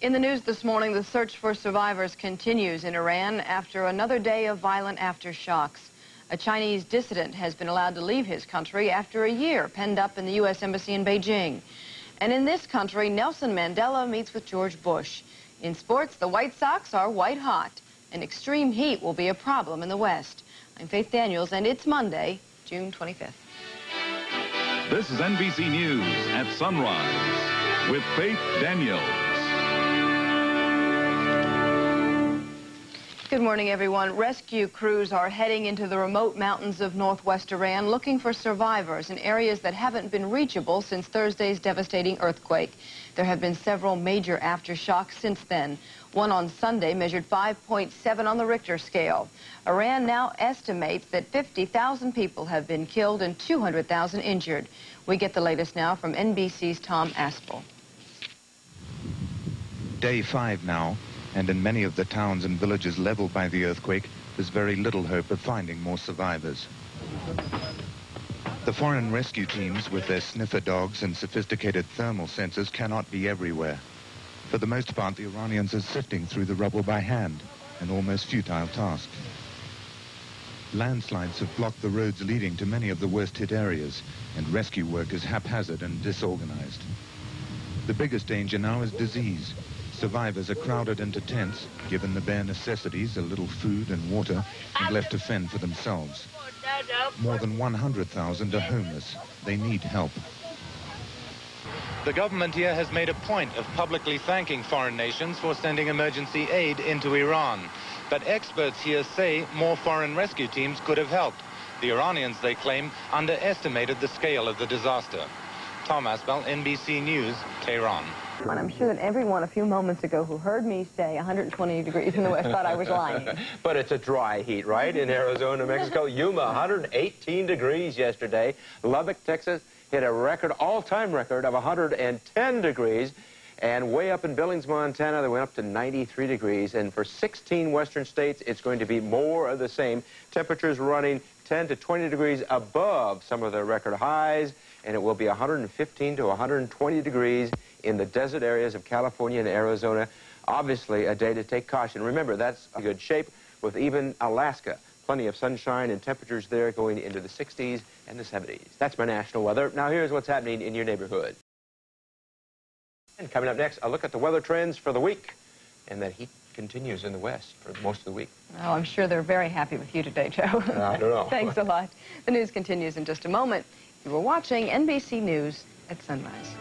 In the news this morning, the search for survivors continues in Iran after another day of violent aftershocks. A Chinese dissident has been allowed to leave his country after a year penned up in the U.S. Embassy in Beijing. And in this country, Nelson Mandela meets with George Bush. In sports, the White Sox are white hot, and extreme heat will be a problem in the West. I'm Faith Daniels, and it's Monday, June 25th. This is NBC News at Sunrise with Faith Daniels. Good morning, everyone. Rescue crews are heading into the remote mountains of northwest Iran looking for survivors in areas that haven't been reachable since Thursday's devastating earthquake. There have been several major aftershocks since then. One on Sunday measured 5.7 on the Richter scale. Iran now estimates that 50,000 people have been killed and 200,000 injured. We get the latest now from NBC's Tom Aspel. Day 5 now, and in many of the towns and villages leveled by the earthquake, there's very little hope of finding more survivors. The foreign rescue teams, with their sniffer dogs and sophisticated thermal sensors, cannot be everywhere. For the most part, the Iranians are sifting through the rubble by hand, an almost futile task. Landslides have blocked the roads leading to many of the worst-hit areas, and rescue work is haphazard and disorganized. The biggest danger now is disease. Survivors are crowded into tents, given the bare necessities, a little food and water, and left to fend for themselves. More than 100,000 are homeless. They need help. The government here has made a point of publicly thanking foreign nations for sending emergency aid into Iran. But experts here say more foreign rescue teams could have helped. The Iranians, they claim, underestimated the scale of the disaster. Tom Aspel, NBC News, Tehran. And I'm sure that everyone a few moments ago who heard me say 120 degrees in the West thought I was lying. But it's a dry heat, right? In Arizona, Mexico, Yuma, 118 degrees yesterday. Lubbock, Texas, hit a record, all-time record of 110 degrees. And way up in Billings, Montana, they went up to 93 degrees. And for 16 western states, it's going to be more of the same. Temperatures running 10 to 20 degrees above some of their record highs. And it will be 115 to 120 degrees in the desert areas of California and Arizona. Obviously, a day to take caution. Remember, that's a good shape with even Alaska. Plenty of sunshine and temperatures there going into the 60s and the 70s. That's my national weather. Now here's what's happening in your neighborhood. And coming up next, a look at the weather trends for the week. And that heat continues in the west for most of the week. Oh, I'm sure they're very happy with you today, Joe. I don't know. Thanks a lot. The news continues in just a moment. You were watching NBC News at Sunrise.